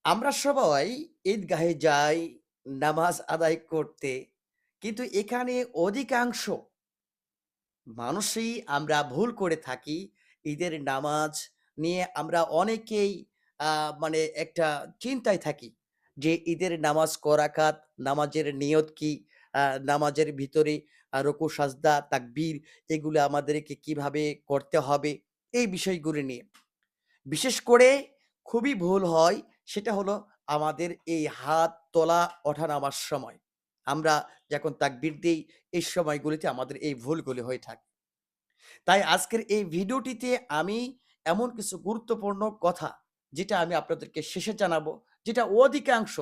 আমরা সবাই ঈদগাহে যাই নামাজ আদায় করতে। কিন্তু এখানে অধিকাংশ মানুষই আমরা ভুল করে থাকি। ঈদের নামাজ নিয়ে আমরা অনেকেই আ মানে একটা চিন্তায় থাকি যে ঈদের নামাজ ক রাকাত, নামাজের নিয়ত কি? আ নামাজের ভিতরে রুকু, সাজদা, তাকবীর এগুলো আমাদেরকে কিভাবে করতে হবে? এই বিষয়গুলো নিয়ে। বিশেষ করে খুবই ভুল হয় সেটা হলো আমাদের এই হাত তোলা ওঠা-নামার সময়। আমরা যখন তাকবীর দেই এই সময়গুলিতে আমাদের এই ভুলগুলি হয়ে থাকে। তাই আজকের এই ভিডিওটিতে আমি এমন কিছু গুরুত্বপূর্ণ কথা যেটা আমি আপনাদেরকে শেষে জানাবো, যেটা অধিকাংশ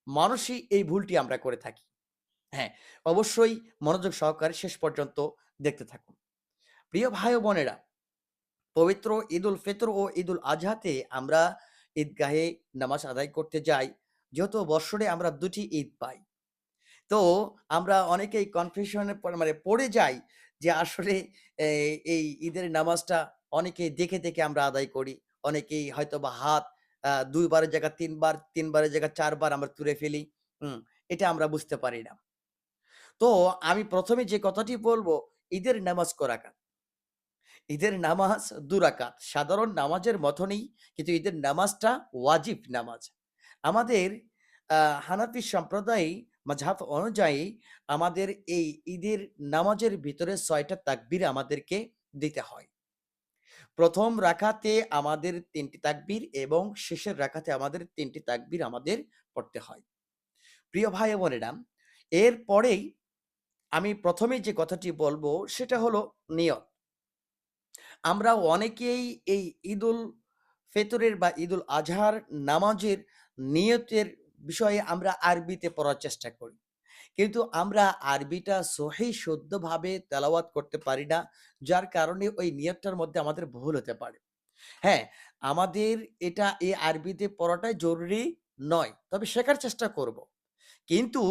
মানুষই এই ভুলটি আমরা করে থাকি। হ্যাঁ, অবশ্যই মনোযোগ সহকারে শেষ পর্যন্ত দেখতে থাকুন। প্রিয় ভাই ও বোনেরা, পবিত্র ঈদুল ফিতর ও ঈদুল আজহাতে আমরা ঈদগাহে নামাজ আদায় করতে যাই। যেহেতু বৎসরে আমরা ২ টি ঈদ পাই। তো আমরা অনেকেই কনফিউশন এ মানে পড়ে যাই যে আসলে এ এই ঈদের নামাজটা অনেকেই দেখে আমরা আদায় করি। অনেকেই হয়তোবা হাত ২ বারের জায়গায় ৩ বার, ৩ বারের জায়গায় ৪ বার আমরা তুলে ফেলি। এটা আমরা বুঝতে পারি না। তো আমি ১ম এ যে কথাটি বলব, ঈদের নামাজ ক রাকাত? ঈদের নামাজ ২ রাকাত। সাধারণ নামাজের মতনই কিন্তু ঈদের নামাজটা ওয়াজিব নামাজ। আমাদের আ হানাফি সম্প্রদায় মাযহাব অনুযায়ী আমাদের এই ঈদের নামাজের ভিতরে ৬ টা তাকবীর আমাদেরকে দিতে হয়। ১ম রাকাতে আমাদের ৩ টি তাকবীর এবং শেষের রাকাতে আমাদের ৩ টি তাকবীর আমাদের পড়তে হয়। প্রিয় ভাই ও বোনেরা, এরপরেই আমি ১ম এই যে কথাটি বলব সেটা হলো নিয়ত। আমরা অনেকেই এই ঈদুল ফিতরের বা ঈদুল আজহার নামাজের নিয়তের বিষয়ে আমরা আরবিতে পড়ার চেষ্টা করি। কিন্তু আমরা আরবিটা শুদ্ধভাবে তেলাওয়াত করতে পারি না। যার কারণে ওই নিয়তটার মধ্যে আমাদের ভুল হতে পারে। হ্যাঁ, আমাদের এটা এই আরবিতে পড়াটাই জরুরি নয়। তবে শেখার চেষ্টা করব। কিন্তু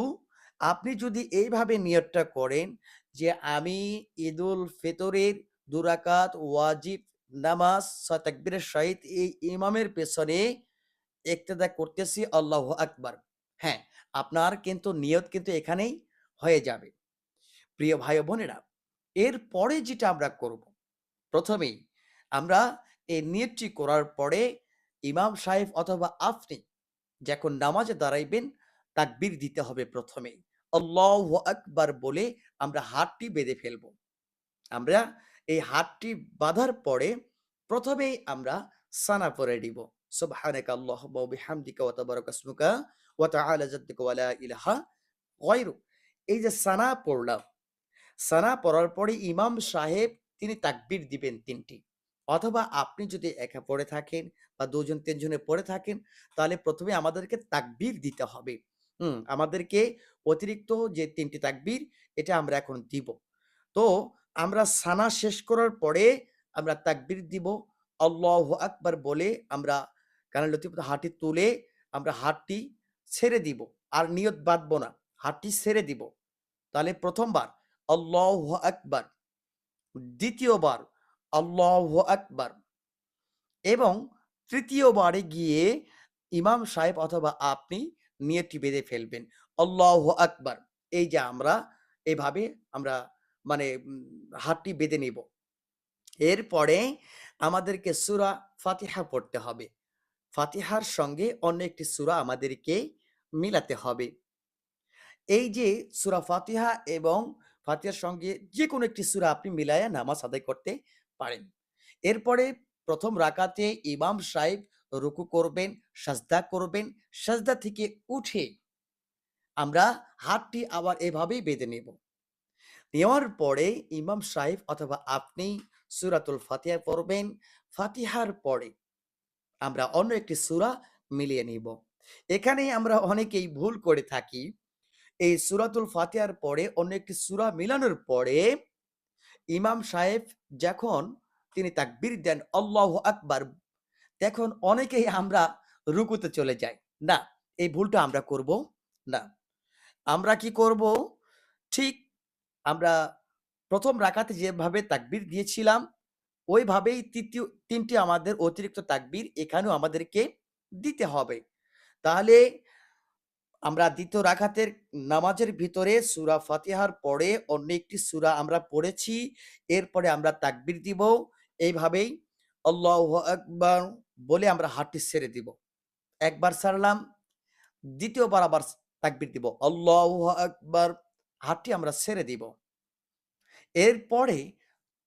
আপনি যদি এইভাবে নিয়তটা করেন যে, আমি ঈদুল ফিতরের ২ রাকাত ওয়াজিব নামাজ ৬ তাকবীরের সহিত এই ইমামের পেছনে ইক্তেদা করতেছি আল্লাহু আকবার। হ্যাঁ, আপনার কিন্তু নিয়ত কিন্তু এখানেই হয়ে যাবে। প্রিয় ভাই ও বোনেরা, এরপরে যেটা আমরা করব, ১ম এই আমরা এই নিয়তটি করার পরে ইমাম সাহেব অথবা আপনি যখন নামাজে দাঁড়াইবেন, তাকবীর দিতে হবে ১ম এই। আল্লাহু আকবার বলে আমরা হাতটি বেঁধে ফেলব। আমরা এই হাতটি বাঁধার পরে ১ম এই আমরা সানা পড়ে নিব। সুবহানাকা আল্লাহুম্মা ওয়া বিহামদিকা ওয়া তাবারাকা ইসমুকা ওয়া তাআলা জাদ্দুকা ওয়া লা ইলাহা গয়রুক। এই যে সানা পড়লাম, সানা পড়ার পরে ইমাম সাহেব তিনি তাকবীর দিবেন ৩ টি। অথবা আপনি যদি একা পড়ে থাকেন বা ২ জন ৩ জনে পড়ে থাকেন, তাহলে ১ম এ আমাদেরকে তাকবীর দিতে হবে। আমাদেরকে অতিরিক্ত যে ৩ টি তাকবীর এটা আমরা এখন দিব। তো আমরা সানা শেষ করার পরে আমরা তাকবীর দিব। আল্লাহু আকবার বলে আমরা কানের লতিফ হাতটি তুলে আমরা হাতটি ছেড়ে দিব। আর নিয়ত বাঁধব না। হাতটি ছেড়ে দিব। তাহলে ১ম বার আল্লাহু আকবার, ২য় বার আল্লাহু আকবার এবং ৩য় বারে গিয়ে ইমাম সাহেব অথবা আপনি নিয়তটি বেঁধে ফেলবেন। আল্লাহু আকবার। এই যে আমরা এভাবে আমরা মানে হাতটি বেঁধে নিব। এরপরে আমাদেরকে সূরা ফাতিহা পড়তে হবে। ফাতিহার সঙ্গে অন্য একটি সূরা আমাদেরকে মিলাতে হবে। এই যে সূরা ফাতিহা এবং ফাতিহার সঙ্গে যেকোনো একটি সূরা আপনি মিলায়া নামাজ আদায় করতে পারেন। এরপরে ১ম রাকাতে ইমাম সাহেব রুকু করবেন, সাজদা করবেন। সাজদা থেকে উঠে আমরা হাতটি আবার এভাবেই বেঁধে নেব। নেওয়ার পরে ইমাম সাহেব অথবা আপনি সূরাতুল ফাতিহা পড়বেন। ফাতিহার পরে আমরা অন্য একটি সূরা মিলিয়ে নিব। এখানেই আমরা অনেকেই ভুল করে থাকি। এই সূরাতুল ফাতিহার পরে অন্য একটি সূরা মিলানোর পরে ইমাম সাহেব যখন তিনি তাকবীর দেন আল্লাহু আকবার, তখন অনেকেই আমরা রুকুতে চলে যাই। না, এই ভুলটা আমরা করব না। আমরা কি করব? ঠিক আমরা ১ম রাকাতে যেভাবে তাকবীর দিয়েছিলাম, ওইভাবেই ৩টি আমাদের অতিরিক্ত তাকবীর এখানেও আমাদেরকে দিতে হবে। তাহলে আমরা ২য় রাকাতের নামাজের ভিতরে সূরা ফাতিহার পরে অন্য একটি সূরা আমরা পড়েছি। এরপরে আমরা তাকবীর দিব। এইভাবেই আল্লাহু আকবার বলে আমরা হাতটি ছেড়ে দিব। একবার ছাড়লাম, ২য় বার আবার তাকবীর দিব। আল্লাহু আকবার, হাতটি আমরা ছেড়ে দিব। এরপরে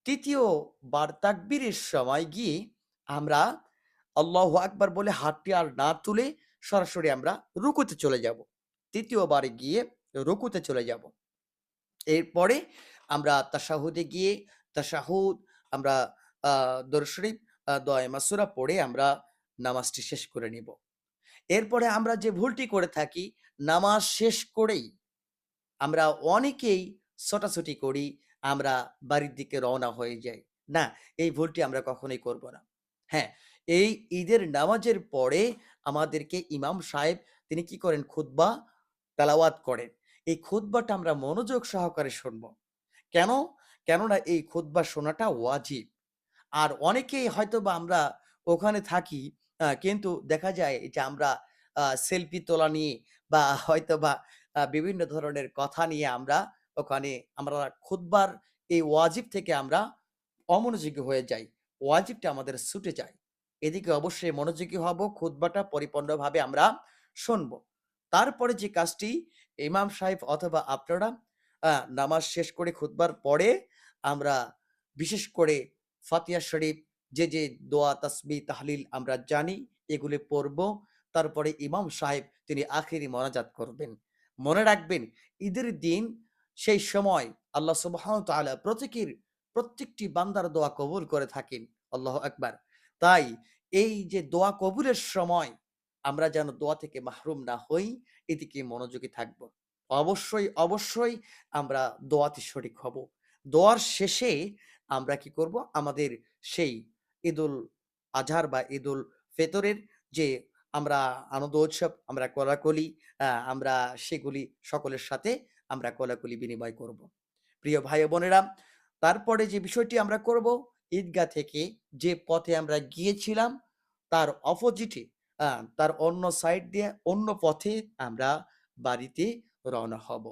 ৩য় বার তাকবীরের সময় গিয়ে আমরা আল্লাহু আকবার বলে হাতটি আর না তুলে সরাসরি আমরা রুকুতে চলে যাব। ৩য় বারে গিয়ে রুকুতে চলে যাব। এরপরে আমরা তাশাহুদে গিয়ে তাশাহুদ আমরা আ দরুদ শরীফ, দোয়ায়ে মাসুরা পড়ে আমরা নামাজটি শেষ করে নিব। এরপরে আমরা যে ভুলটি করে থাকি, নামাজ শেষ করেই আমরা অনেকেই ছোটাছুটি করি, আমরা বাড়ির দিকে রওনা হয়ে যাই। না, এই ভুলটি আমরা কখনোই করব না। হ্যাঁ, এই ঈদের নামাজের পরে আমাদেরকে ইমাম সাহেব তিনি কি করেন? খুতবা তেলাওয়াত করেন। এই খুতবাটা আমরা মনোযোগ সহকারে শুনব। কেন? কেননা এই খুতবা শোনাটা ওয়াজিব। আর অনেকেই হয়তোবা আমরা ওখানে থাকি, কিন্তু দেখা যায় যে আমরা সেলফি তোলা নিয়ে বা হয়তোবা বিভিন্ন ধরনের কথা নিয়ে আমরা ওখানে আমরা খুতবার এই ওয়াজিব থেকে আমরা অমনোযোগী হয়ে যাই। ওয়াজিবটা আমাদের ছুটে যায়। এদিকে অবশ্যই মনোযোগী হব, খুতবাটা পরিপূর্ণভাবে আমরা শুনবো। তারপরে যে কাজটি ইমাম সাহেব অথবা আপনারা আ নামাজ শেষ করে খুতবার পরে আমরা বিশেষ করে ফাতিহা শরীফ যে দোয়া, তাসবিহ, তাহলিল আমরা জানি এগুলি পড়ব। তারপরে ইমাম সাহেব তিনি আখেরি মোনাজাত করবেন। মনে রাখবেন ঈদের দিন সেই সময় আল্লাহ সুবহানাহু ওয়া তাআলা প্রত্যেকটি বান্দার দোয়া কবুল করে থাকেন। আল্লাহু আকবার। তাই এই যে দোয়া কবুলের সময় আমরা যেন দোয়া থেকে মাহরুম না হই, এদিকে মনোযোগী থাকব। অবশ্যই আমরা দোয়াতে শরিক হব। দোয়ার শেষে আমরা কি করব? আমাদের সেই ঈদুল আজহার বা ঈদুল ফিতরের যে আমরা আনন্দ উৎসব আমরা কোলাকুলি, আমরা সেগুলি সকলের সাথে আমরা কোলাকুলি বিনিময় করব। প্রিয় ভাই ও বোনেরা, তারপরে যে বিষয়টি আমরা করব, ঈদগাহ থেকে যে পথে আমরা গিয়েছিলাম তার অপোজিটে, আ তার অন্য সাইড দিয়ে অন্য পথে আমরা বাড়িতে রওনা হব।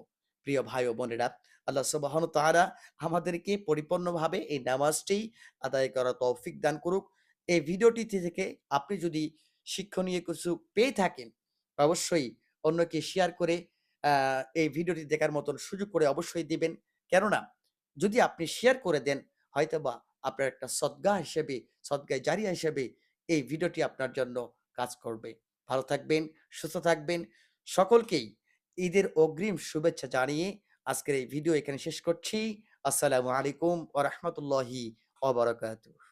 প্রিয় ভাই ও বোনেরা, আল্লাহ সুবহানাহু ওয়া তাআলা আমাদেরকে পরিপূর্ণভাবে এই নামাজটি আদায় করার তৌফিক দান করুক। এই ভিডিওটি থেকে আপনি যদি শিক্ষণীয় কিছু পেয়ে থাকেন, অবশ্যই অন্যকে শেয়ার করে আ এই ভিডিওটি দেখার মতন সুযোগ করে অবশ্যই দিবেন। কেননা যদি আপনি শেয়ার করে দেন, হয়তোবা আপনার একটা সদকায়ে জারিয়া হিসেবে এই ভিডিওটি আপনার জন্য কাজ করবে। ভালো থাকবেন, সুস্থ থাকবেন। সকলকেই ঈদের অগ্রিম শুভেচ্ছা জানিয়ে আজকের এই ভিডিও এখানে শেষ করছি। আসসালামু আলাইকুম ওয়া রাহমাতুল্লাহি ওয়া বারাকাতুহু।